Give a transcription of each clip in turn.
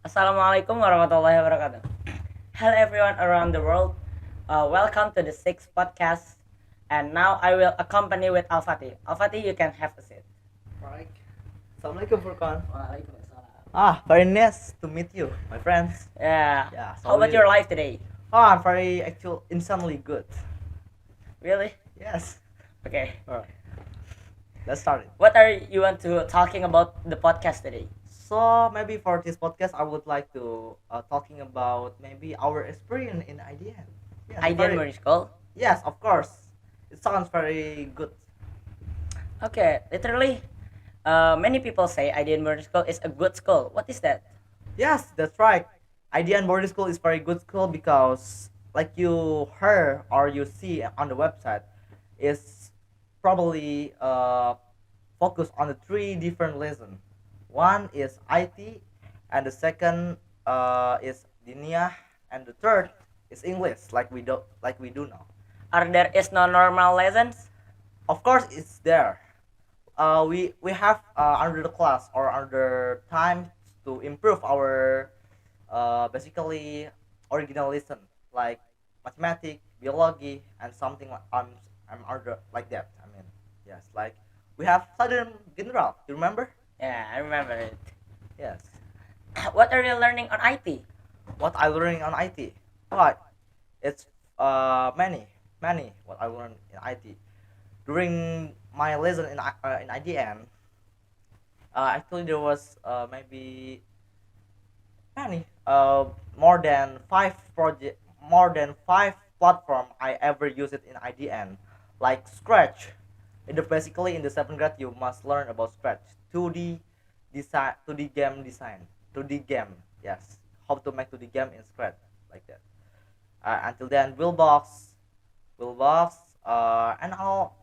Assalamualaikum warahmatullahi wabarakatuh. Hello everyone around the world. Welcome to the sixth podcast. And now I will accompany with Alfathi. Alfathi, you can have a seat. Right. Assalamualaikum Furqon. Waalaikumsalam. Very nice to meet you, my friends. Yeah. Yeah, How about sorry. your life today? I'm very insanely good. Really? Yes. Okay. Alright. Let's start it. What are you want to talking about the podcast today? So maybe for this podcast, I would like to talking about maybe our experience in IDN. Yes, IDN very. Modern School. Yes, of course. It sounds very good. Okay. Literally, many people say IDN Modern School is a good school. What is that? Yes, that's right. IDN boarding school is very good school because, like you heard or you see on the website, is probably focused on the three different lessons. One is IT, and the second is Dinia, and the third is English, like we do now. Are there is no normal lessons? Of course, it's there. We have under the class or under time to improve our basically original lesson like mathematics, biology, and something like I'm other like that. I mean, yes, like we have southern general. You remember? Yeah, I remember it. Yes. What are you learning on IT? What I learning on IT? What? It's many what I learned in IT during my lesson in IDN. Actually, there was maybe many more than five platform I ever used it in IDN, like Scratch. Basically in the seventh grade you must learn about Scratch, 2D design, 2D game design, 2D game. Yes, how to make 2D game in Scratch like that. Until then, Wheelbox, and all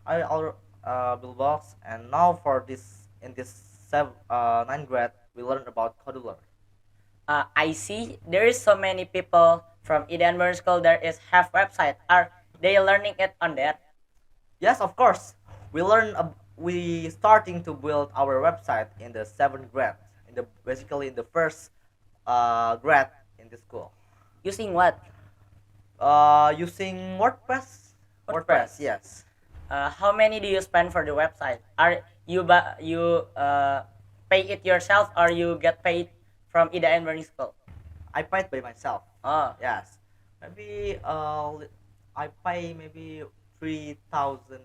Wheelbox, and now for this in this ninth grade we learn about Codular. I see there is so many people from Edinburgh School there is have website. Are they learning it on that? Yes, of course. We starting to build our website in the seventh grade, in the basically in the first grade in the school. Using what? Using WordPress. WordPress, WordPress. yes. How many do you spend for the website? Are you pay it yourself or you get paid from Edinburgh School? I paid by myself. Oh, Yes, maybe I pay maybe 3,000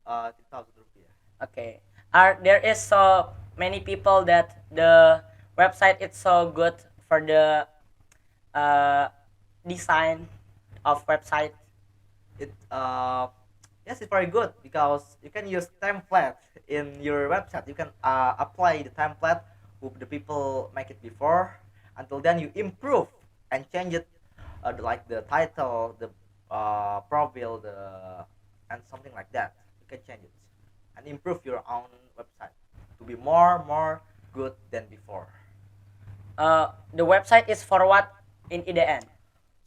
3,000 rupiah. okay. Are there is so many people that the website is so good for the uh, design of website? It yes, it's very good because you can use template in your website. You can apply the template who the people make it before. Until then you improve and change it, like the title, the profile, the and something like that. You can change it and improve your own website to be more good than before. The website is for what in IDN?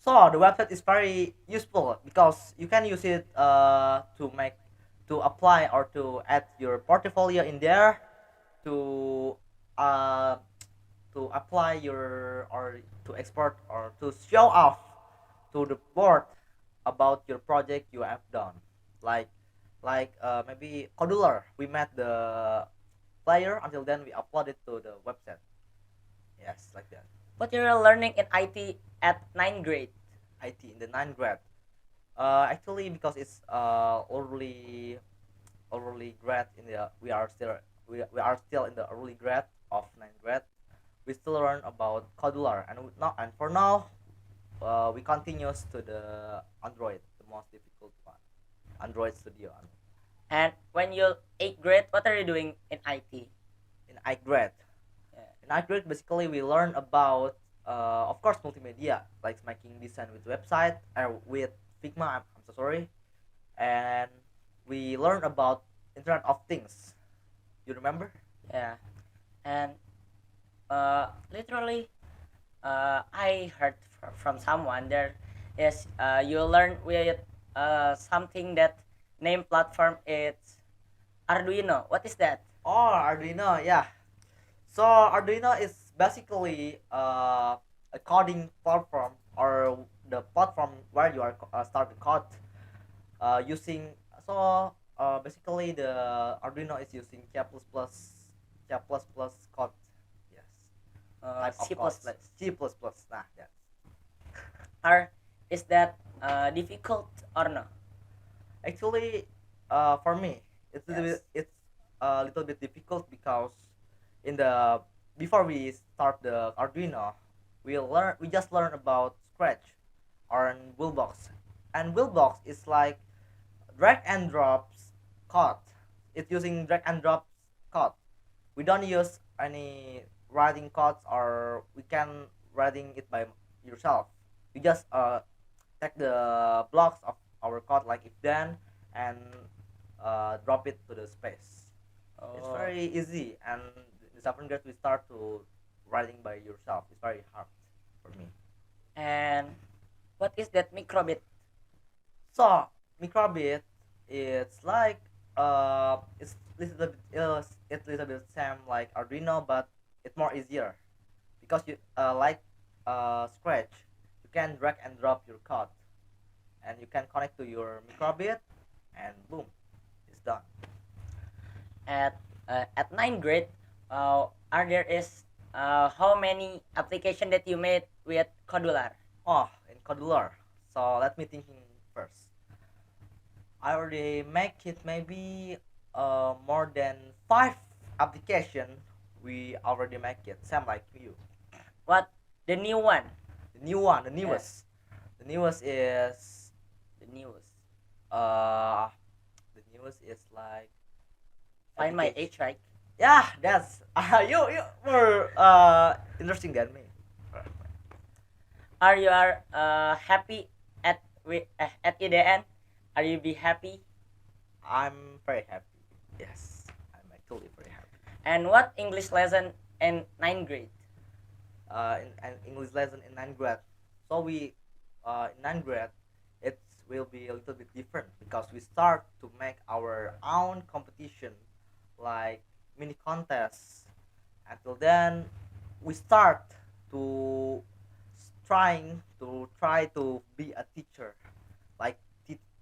So the website is very useful because you can use it to apply or to add your portfolio in there, to uh, to apply your or to export or to show off to the board about your project you have done. Like maybe Codular, we met the player. Until then we upload it to the website. Yes, like that. What you're learning in IT at ninth grade? IT in the ninth grade. Actually, because it's early grade in the we are still in the early grade of ninth grade. We still learn about Codular, and for now, we continues to the Android, the most difficult one, Android Studio. And when you eighth grade, what are you doing in IT? In ninth grade, Yeah. basically we learn about of course multimedia, like making design with website with Figma. I'm so sorry, and we learn about Internet of Things. You remember? Yeah. And literally, I heard from someone there is you learn with something that name platform it's Arduino. What is that? Oh, Arduino, yeah. So Arduino is basically a coding platform, or the platform where you are start to code using. So basically the Arduino is using C++ code. Yes, type of C++. codes. C++. Nah, that's Or is that difficult or no? actually for me Yes. it's a little bit difficult because in the before we start the Arduino, we just learn about Scratch or Wheelbox, and Wheelbox is like drag and drops code. It's using drag and drops code. We don't use any writing codes, or we can writing it by yourself. We just take the blocks of our code like if then, and drop it to the space. It's Oh, very easy, and the second grade we start to writing by yourself. It's very hard for me. and what is that microbit? So microbit, it's like it's little bit same like Arduino, but it's more easier because you like Scratch, you can drag and drop your code, and you can connect to your microbit, and boom, it's done. At ninth grade, are there is how many application that you made with Codular? Oh, in Codular. So let me thinking first. I already make it maybe more than 5 application. We already make it. Same like you. What the new one? The new one, the Yes, newest. The newest is the newest. uh the newest is like Find my application. age, right? Yeah, that's you were interesting than me. Are you are happy at IDN? Are you be happy? I'm very happy. Yes, I'm actually very happy. And what English lesson in ninth grade? In an English lesson in ninth grade. So we in ninth grade, it will be a little bit different because we start to make our own competition, like mini contests. Until then, we start to try to be a teacher, like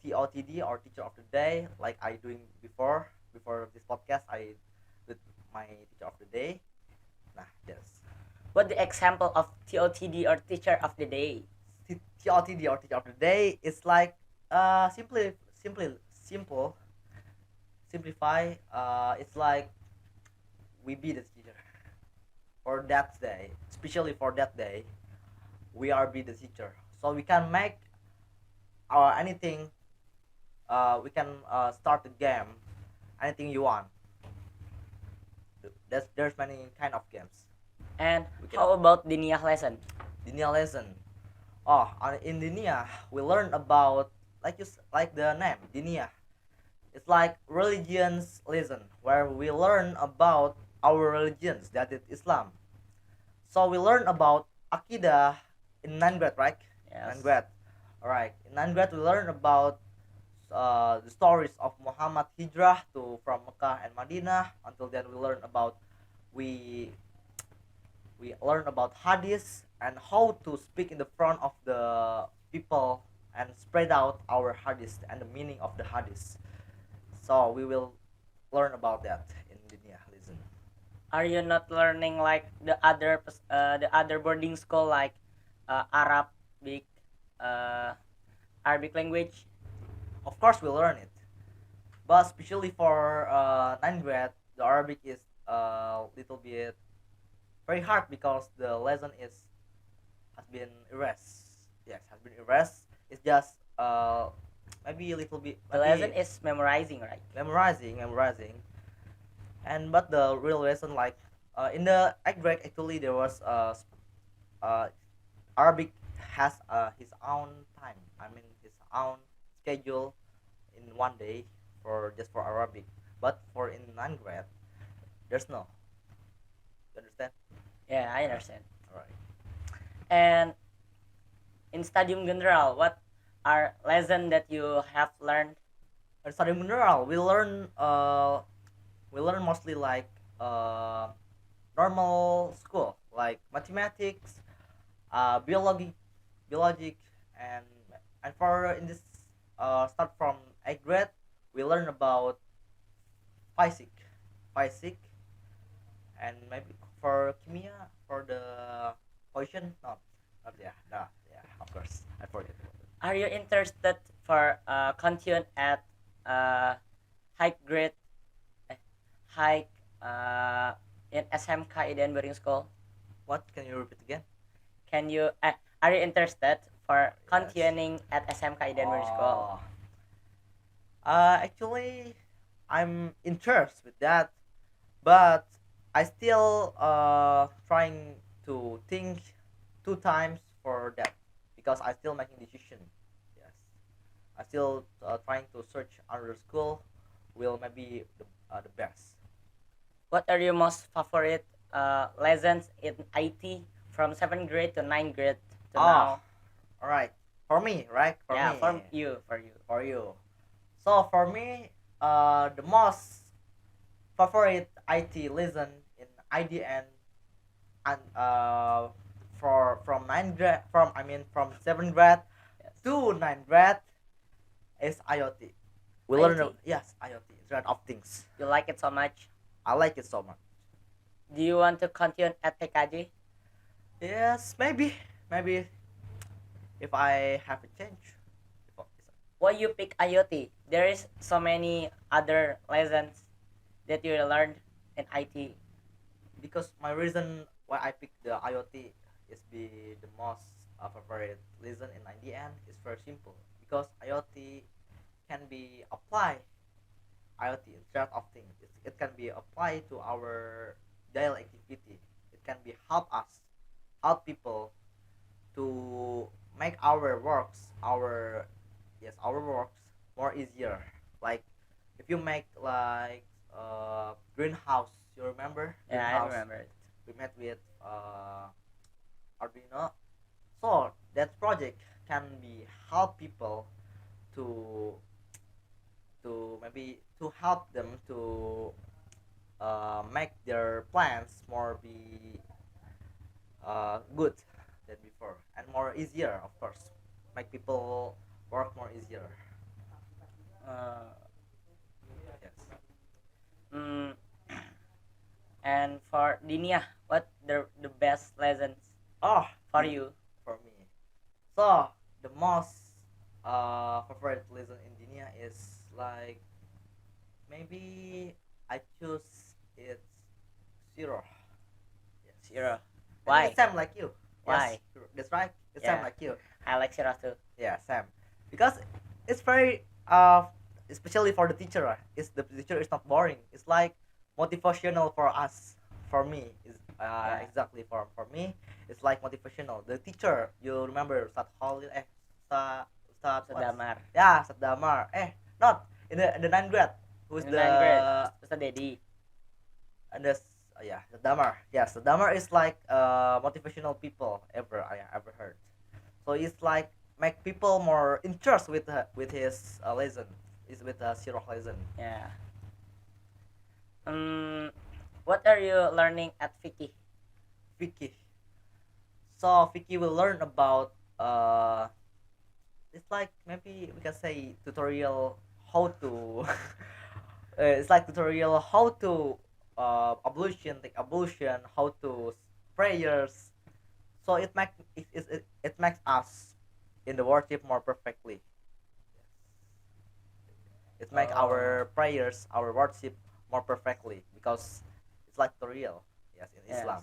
TOTD, or teacher of the day, like I doing before this podcast. I did my teacher of the day. Nah, yes. What the example of TOTD or teacher of the day? TOTD, or teacher of the day, is like simple simplify. It's like we be the teacher for that day, especially for that day. We are be the teacher, so we can make anything. We can start the game, anything you want. There's many kind of games. And We can how about the Niyah lesson? Dinia lesson. Oh, in Dinia we learn about like the name Dinia. It's like religions lesson where we learn about our religions, that is Islam. So we learn about Akidah in ninth grade, right? Ninth Yes. grade. All right. In ninth grade, we learn about the stories of Muhammad hijrah to from Mecca and Madinah. Until then, we we learn about hadith and how to speak in the front of the people and spread out our hadith and the meaning of the hadith. So we will learn about that in dunia lesson. Are you not learning like the other boarding school like Arabic uh, Arabic language? Of course, we learn it, but especially for ninth grade, the Arabic is a little bit very hard because the lesson is has been erased. Yes, has been erased. It's just maybe a little bit, The lesson maybe is memorizing, right? memorizing, and but the real lesson, like in the eighth grade, actually there was uh, Arabic has his own time. I mean his own schedule in one day for just for Arabic. But for in ninth grade, there's no. You understand? Yeah, I All right. understand. All right. And in Stadium General, what are lesson that you have learned? And studying mineral, we learn mostly like normal school, like mathematics, biology, and for in this start from 8th grade, we learn about physics, physics, and maybe for kimia for the poison, not yeah, no, yeah, of course, I forget about it. Are you interested for continue at uh, high grade, eh, high uh, in SMK IDN boarding school? What can you repeat again? Can you are you interested for Yes. continuing at SMK IDN boarding school? Oh, actually, I'm interested with that, but I still trying to think two times for that because I still making decision. Yes, I still trying to search another school will maybe the best. What are your most favorite lessons in IT from 7th grade to 9th grade to Ah, now? all right. For me, right? For Yeah, me, for you. for you. So for me, the most favorite IT lesson in IDN and for from 9th grade from I mean from 7th grade Yes. to 9th grade is IoT. We learn IoT. yes IoT, Internet of Things. You like it so much? I like it so much. Do you want to continue at TKJ? Yes, maybe if I have a change. Why you pick IoT? There is so many other lessons that you learned in IT. Because my reason why I picked the IoT is be the most favorite lesson in IDN is very simple because IoT can be applied IoT Internet of Things it can be applied to our daily activity. It can be help people to make our works our works more easier. Like if you make like greenhouse, you remember Yeah, I greenhouse remember it. we met with Arduino. So that project can be help people to maybe to help them to make their plans more be good than before and more easier, of course. Make people work more easier. Uh, Yes. mm, and for Dinia, what the best lessons Oh, for in you? for me. So the most favorite lesson in Dinia is like maybe I choose it's zero. Yes. Zero. I think Why? it's Sam like you. Yes, Why? that's right. It's Sam Yeah, like you. I like Zero too. Yeah, Sam. Because it's very especially for the teacher. It's the teacher is not boring. It's like motivational for us. For me, is Yeah, exactly for me. It's like motivational. The teacher, you remember Ustad Khalil? Ustad what? Sedamar. Yeah, Ustad Damar. Not in the 9th grade. Who's In the the 9th grade, Ustad Dedi. and this yeah the Damar. Yes, the Damar is like motivational people ever I ever heard. So it's like make people more interest with his lesson is with Sirah lesson. Yeah. What are you learning at Vicky? Vicky. So Vicky will learn about it's like maybe we can say tutorial how to it's like tutorial how to ablution take ablution how to prayers. So it makes us in the worship more perfectly. It makes Oh, our prayers our worship more perfectly because it's like tutorial. Yes, in yes. Islam.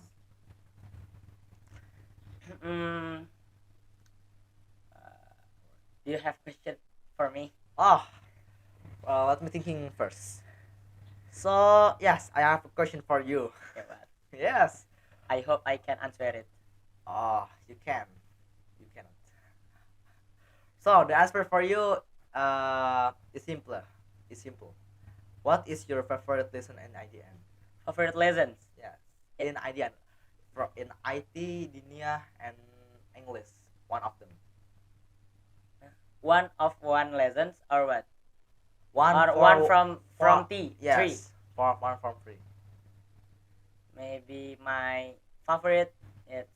mm, do you have question for me? Ah, let me thinking first. So yes, I have a question for you. Okay, but Yes. I hope I can answer it. You can. You cannot. So the answer for you is simpler. Is simple. What is your favorite lesson in IDN? Favorite lessons? Yes. Eh, In IDN. In IT, Dinia, and English. One of them. one of one lessons or what? One Or one from for T three? yes. For one from free. Maybe my favorite it's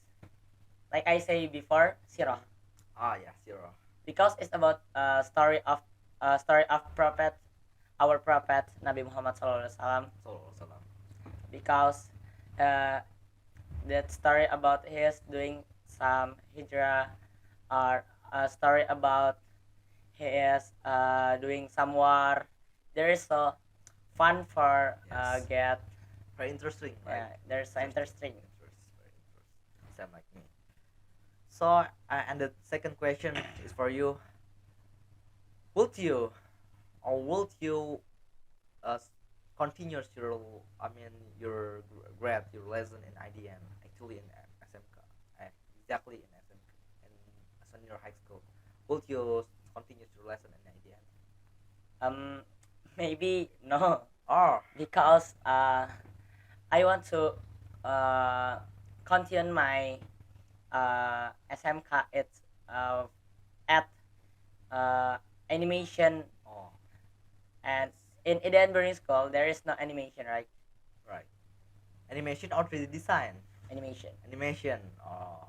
like I say before, sirah, Ah, yeah, zero. because it's about story of prophet, our prophet Nabi Muhammad SAW, So, salam. because uh, that story about his doing some hijrah, or a story about his doing some war. There is so fun for Yes. get. Very interesting, right? Yeah, there's so interesting. Very interesting. Same like me. So, and the second question is for you. Would you, or would you, uh, s- continue your, I mean, your grad, your lesson in IDN, actually in SMK, exactly in SMK, in senior high school? Would you continue your lesson in IDN? Um, maybe no, Oh, right, because I want to uh, continue my SMK. It's at uh, animation, oh, and yes, in IDN boarding school there is no animation, right? right. Animation or 3D design? Animation. Animation. Oh.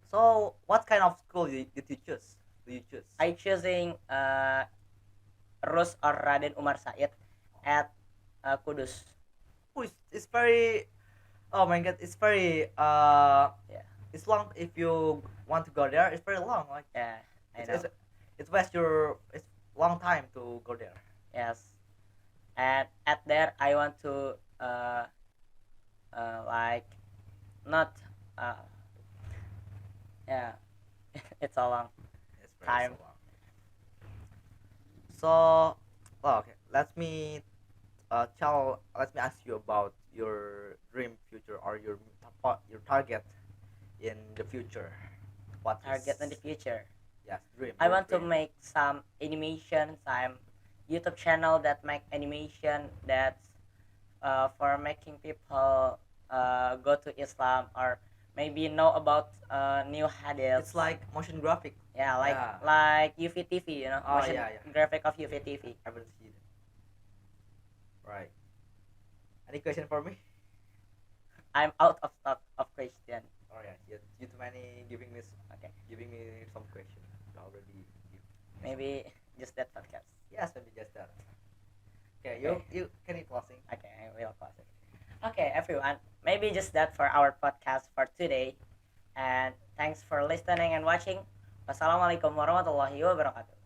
So, what kind of school did you choose? Do you choose? I choosing Rus or Raden Umar Said at Kudus. Oh, it's very. Oh my god, it's very. Yeah, It's long. If you want to go there, it's very long. Like yeah, I it's know. it's it's waste your. It's long time to go there. Yes, and at there I want to like not uh, yeah, it's a long It's very so time. long. So, well, okay. Let me ask you about your dream future or your target in the future. What Target in the is, future. yes, dream? I Your want to dream. make some animation, some YouTube channel that make animation that's for making people go to Islam, or maybe know about new It's hadiths. like motion graphic. Yeah, Yeah. like UVTV, Oh motion yeah, yeah. graphic of UVTV. I haven't seen it. Right. Any question for me? I'm out of stock of question. Oh yeah, you too many Okay, giving me some question. You already give me some. maybe just that podcast. Yes, maybe just that. Okay, Okay, you can you closing? okay, I will pause it. Okay, everyone, maybe just that for our podcast for today. And thanks for listening and watching. Wassalamualaikum warahmatullahi wabarakatuh.